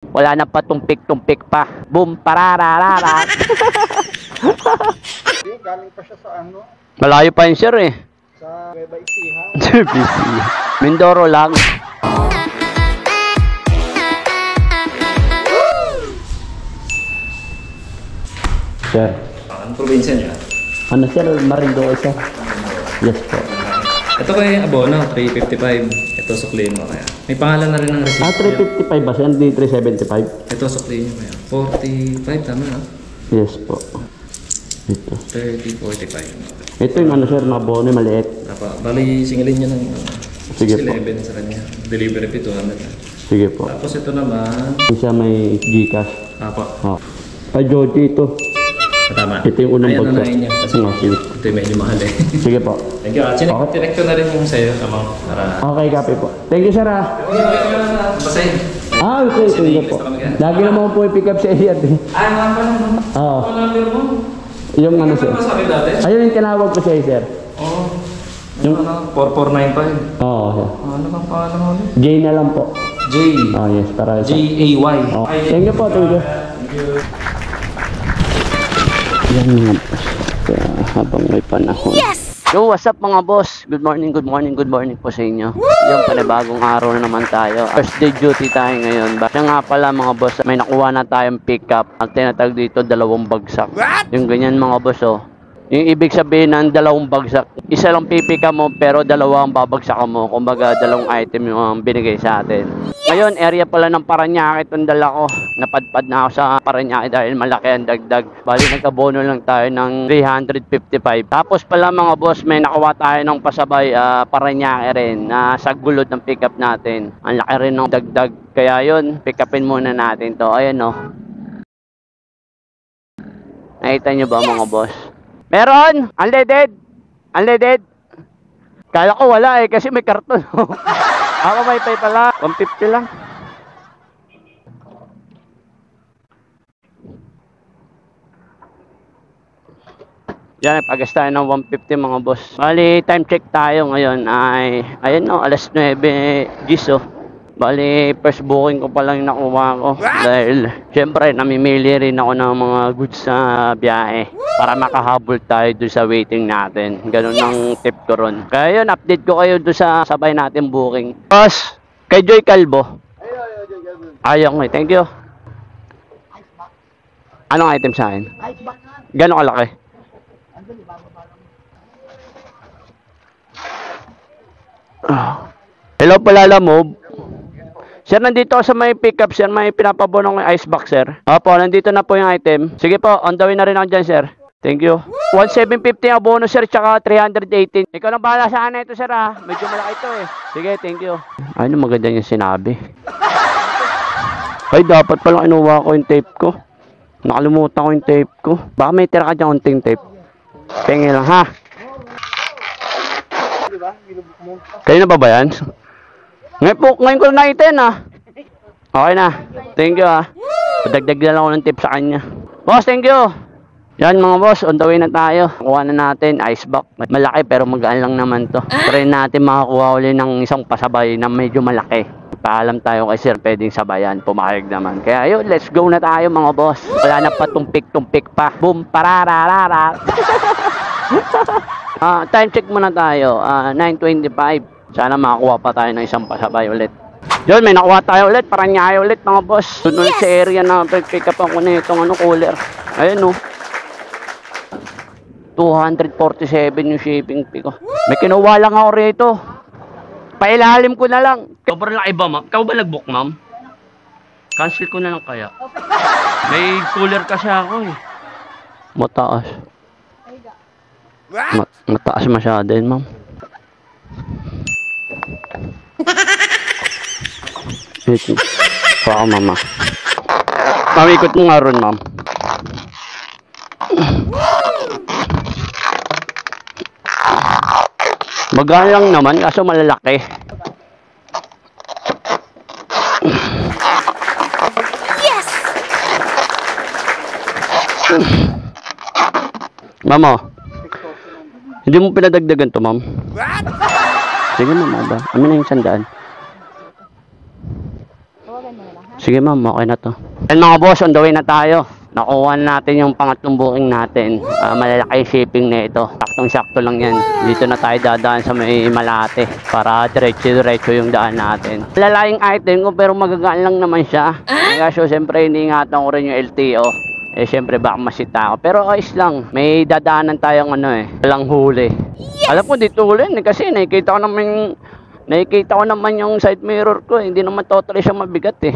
Wala na pa tumpik-tumpik pa. Boom, parararara. Galing pa siya sa ano? Malayo pa yun, sir eh. Sa Nueva Ecija. Mindoro lang. Sir. Ang probinsya niya? Ano sir? Marinduque sir. Yes po. Ito kay Abono, 355. Ito sukli mo kaya. May pangalan na rin ng receipt. 355 ba siya? Hindi 375? Ito sukli niyo kaya. 45, tama na? Yes po. Ito. 30, 45. Ito yung ano sir, mabono, maliit. Bali, singilin niyo ng Sige po. 11 sa kanya. Delivery fee 200. Sige po. Tapos ito naman. Ito siya may Gcash. Apo. Oh. Ay, Georgie ito. Tama. Ito yung unang bagsak. Ayan, niya. Kasi ito yung medyo mahal eh. Sige po. Thank you. Tinek ko na rin yung sa'yo, amount. Para... Okay, copy po. Thank you sir ah. Basahin. Okay, thank you po. Lagi naman po i-pick up sa area eh. Ay, mga pa naman. Oo. Ano number mo? Yung ano sir. Ano sa akin dati? Ayun yung tinawag ko sa'yo sir. Oo. Yung 4495. Oo sir. Ano bang pangalan mo ulit? J na lang po. J. Oh yes, para sa... J-A-Y. Oh. Thank you po, thank you. Thank you. Yan nga po. Habang may panahon. Yes! Yo, what's up mga boss? Good morning, good morning, good morning po sa inyo. Yung panibagong araw na naman tayo. First day duty tayo ngayon. Siya nga pala mga boss, may nakuha na tayong pickup. Ang tinatag dito, 2 bagsak. Yung ganyan mga boss oh. Yung ibig sabihin ng 2 bagsak. Isa lang pipika mo pero 2 ang babagsak mo. Kumbaga 2 item yung binigay sa atin. Ngayon, area pala ng Parañaque itong dala ko. Napadpad na ako sa Parañaque dahil malaki ang dagdag. Bali, nagkabono lang tayo ng 355. Tapos pala mga boss, may nakuha tayo ng pasabay Parañaque rin na sa gulod ng pickup natin. Ang laki rin ng dagdag. Kaya yun, pickupin muna natin to. Ayan o. Nakita nyo ba mga boss? Meron! Unleaded! Unleaded! Kala ko wala eh kasi may karton. Ako may pay pala. 150 lang. Yan, pagas tayo ng 150 mga boss. Bali, time check tayo ngayon ay, ayun no, alas 9 gis oh. Bali, first booking ko pa lang nakuha ko. Dahil, syempre, namimili rin ako ng mga goods sa biyahe. Para makahabol tayo doon sa waiting natin. Ganun ang tip ko ron. Kaya yun, update ko kayo doon sa sabay natin booking. Boss, kay Joy Calvo. Ayaw ko eh, thank you. Anong item sa akin? Gano'ng kalaki? Hello pala Lamob. Sir, nandito ako sa may pickup, sir. May pinapabono ng ice box, sir. Opo, nandito na po yung item. Sige po, on the way na rin ako dyan, sir. Thank you. 1750 ang bonus, sir, tsaka 318. Ikaw nang bahala sa akin ito, sir, ha. Medyo malaki ito, eh. Sige, thank you. Ano, maganda yung sinabi. Ay, dapat palang inuwa ko yung tape ko. Nakalimutan ko yung tape ko. Baka may tira ka dyan unting tape. Pengi lang, ha. Kayo na ba ba yan? Ngayon ko na nakita yan, ah. Okay na. Thank you, ah. Padagdag na lang ako ng tip sa kanya. Boss, thank you. Yan mga boss, on the way na tayo. Kuha na natin, ice box. Malaki pero magaan lang naman to. Try natin makakuha ulit ng isang pasabay na medyo malaki. Paalam tayo kay sir, pwedeng sabayan. Pumayag naman. Kaya yun, let's go na tayo mga boss. Wala na pa tumpik-tumpik pa. Boom, parararara. Time check muna tayo. 9:25. Sana makakuha pa tayo ng isang pasabay ulit. Yun, may nakuha tayo ulit. Parañaque ulit mga boss. Sunod sa area na pick up ako na itong cooler. Ayun, no. 247 yung shipping fee ko. May kinuha lang ako rito. Pailalim ko na lang. Sobrang laki ba, ma'am? Ikaw ba nag-book, ma'am? Cancel ko na lang kaya. May cooler kasi ako eh. Mataas. Mataas masyado yun, ma'am. Ito. Baka mama. Mamikot mo nga ron, ma'am. Magaan lang naman, kaso malalaki. Yes! Mama, hindi mo pinadagdagan to, ma'am? Sige, mama ba? Amin na yung 100. Tawagan mo na lang, ha? Sige ma'am, okay na to. And mga boss, on the way na tayo. Nakuha natin yung pangatlong booking natin. Malalaki yung shipping na ito. Saktong-sakto lang yan. Dito na tayo dadaan sa may Malate para diretso-diretso yung daan natin. Lalaking item ko pero magagaan lang naman siya. Kaya so, siyempre iniingatan ko rin yung LTO. Eh siyempre baka masita ako. Pero ayos lang. May dadaanan tayong walang huli. Alam ko dito huli kasi nakikita ko naman yung side mirror ko. Hindi naman totally siya mabigat eh.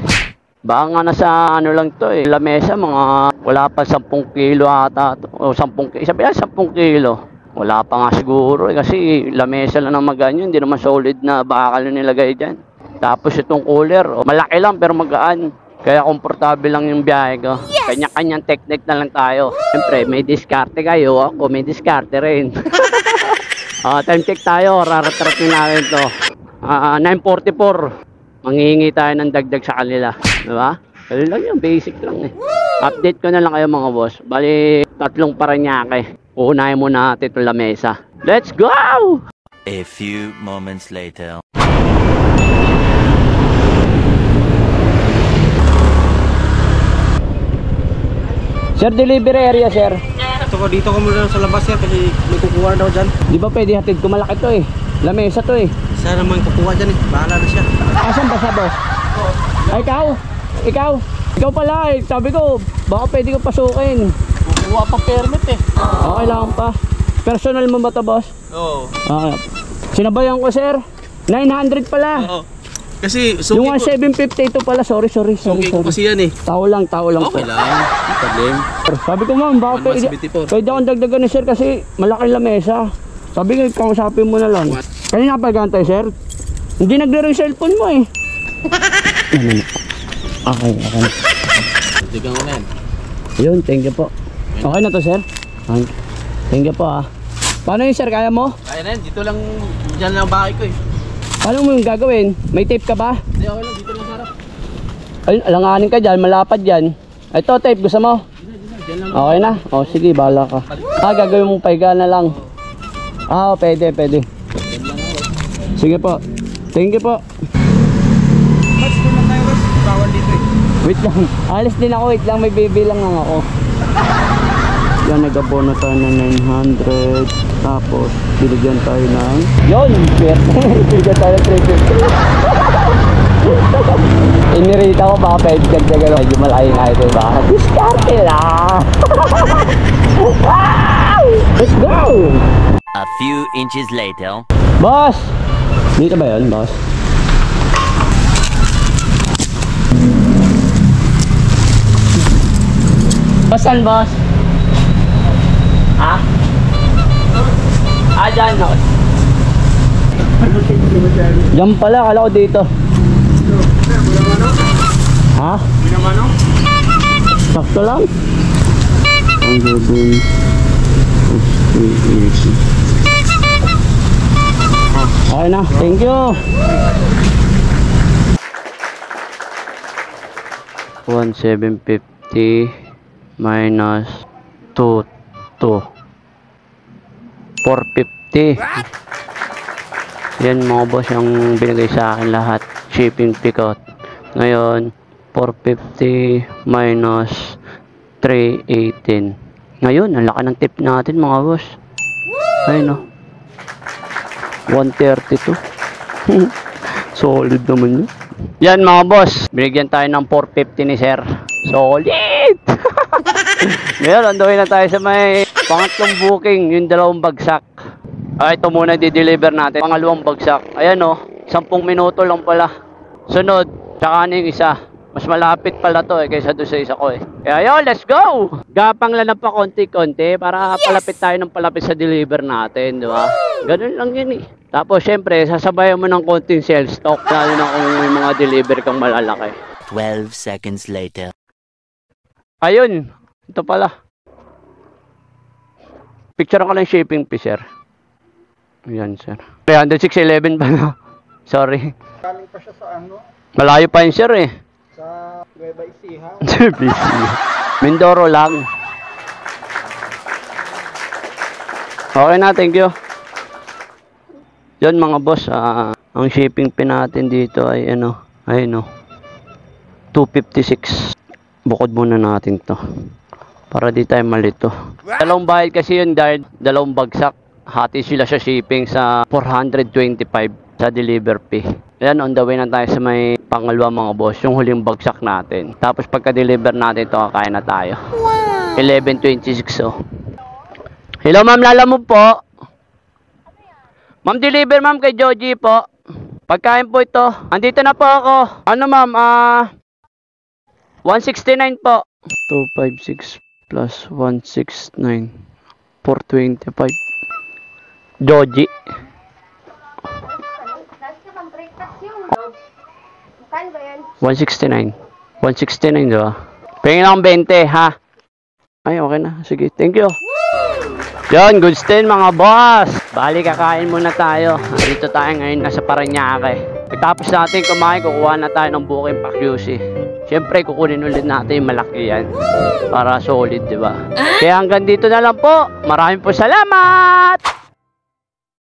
Baka nga nasa lang to eh. Lamesa mga wala pa 10 kilo ata. O 10 kilo. Sabi 10 kilo. Wala pa nga siguro eh. Kasi lamesa lang ng maganyan. Hindi naman solid na bakal na nilagay dyan. Tapos itong cooler. Malaki lang pero magaan. Kaya komportable lang yung biyahe ko. Kanya-kanyang technique na lang tayo. Siyempre may diskarte kayo. Ako may diskarte rin. Time check tayo. Raratratin natin to. 9:44. Manghihingi tayo ng dagdag sa kanila. Diba? Kaya lang yun, basic lang eh. Update ko na lang kayo mga boss. Bali, 3 Paranaque. Uunahin muna natin itong lamesa. Let's go! A few moments later. Sir, delivery area sir. Dito ko muna sa labas sir kasi may kukuha daw dyan. Di ba pwede hatid ko? Malaki to eh. Lamesa to eh. Sana naman kukuha dyan eh. Bahala na siya. Asan ba sa boss? Ay, ikaw pala eh. Sabi ko, baka pwede ko pasukin. Kukuha pang permit eh. Okay lang pa. Personal mo ba to boss? Oo. Sinabayan ko sir. 900 pala. Oo. Kasi Yung 750 ito pala. Sorry. ko kasi yan eh. Tao lang po. Okay lang. Hindi problem. Sabi ko ma'am, baka pwede akong dagdagan ni sir kasi malaki lamesa. Sabi ko, kausapin mo na lang. Kanina pa gantay sir. Hindi nagre-ring cellphone mo eh. Okay. Tigang ko na yan. Yun, thank you po. Okay na to sir? Thank you po ah. Paano yun sir, kaya mo? Kaya na yan. Dito lang, dyan lang ang bahay ko eh. Paano mo yung gagawin? May tape ka ba? Hindi, okay lang. Dito lang sarap. Ay, alanganin ka dyan, malapad dyan. Ito tape, gusto mo? Okay na? O sige, bahala ka. Gagawin mong paiga na lang. Pwede. Sige po. Thank you po. Mas naman tayo guys. Bawal dito eh. Wait lang. Alis din ako, wait lang. May bibilang lang ako. Yan, nag-abono tayo ng 900. Tapos, binigyan tayo ng... Yun! Binigyan tayo ng 350. Inirita ko, baka pwede kagdagan. Medyo malaking item ba? Diskarte lang! Let's go! A few inches later. Boss! Dito ba yun, boss? Saan, boss? Ha? Dyan, no? Dyan pala, kala ko dito. Ha? Sakto lang? Ang gagawin. Okay na, thank you. 1,750 minus 450. Yan mga boss yung binigay sa akin lahat. Shipping pick-out. Ngayon 450 minus 318. Ngayon, ang laki ng tip natin mga boss. Ayun no. 132. Solid naman yun. Yan mga boss, binigyan tayo ng 450 ni sir. Solid! Ngayon, andoy na tayo sa may pangatlong booking, yung 2 bagsak. Ito muna di-deliver natin, pangalawang bagsak. Ayan o, 10 minuto lang pala. Sunod, tsaka na yung isa. Mas malapit pala to kaysa doon sa isa ko eh. Kaya yun, let's go! Gapang lang pa konti-konti para palapit tayo ng palapit sa deliver natin, di ba? Ganun lang yun eh. Tapos syempre, sasabayan mo ng konting sales stock lalo na kung may mga deliver kang malalaki. 12 seconds later. Ayun, ito pala. Picture ko lang shipping fee, sir. Ayan, sir. 306.11 pala. Sorry. Galing pa siya sa ano? Malayo pa yun, sir eh. Sa Nueva Ecija. Mindoro lang. Okay na, thank you. Yan mga boss, ang shipping fee natin dito ay ano, ayun no. 256. Bukod muna natin to. Para di tayo malito. Dalawang bayad kasi yun dahil dalawang bagsak. Hati sila sa shipping sa 425 sa deliver fee. Ayan, on the way na tayo sa may pangalawa mga boss. Yung huling bagsak natin. Tapos pagka-deliver natin ito, kakain na tayo. Wow. 11:26 oh. Hello ma'am, lalamove po. Ma'am, deliver ma'am kay Joji po. Pagkain po ito. Andito na po ako. Ano ma'am, 169 po. 256 plus 169. 425. Joji. Kano ba yan? 169. 169 diba? Pingin akong 20 ha. Ay okay na. Sige, thank you. Yun, goods din mga boss. Bali, kakain muna tayo. Dito tayo ngayon, nasa Parañaque. Pagtapos natin kumain, kukuha na tayo ng buking pa-QC. Siyempre, kukunin ulit natin yung malaki yan. Para solid, di ba? Kaya hanggang dito na lang po. Maraming po salamat!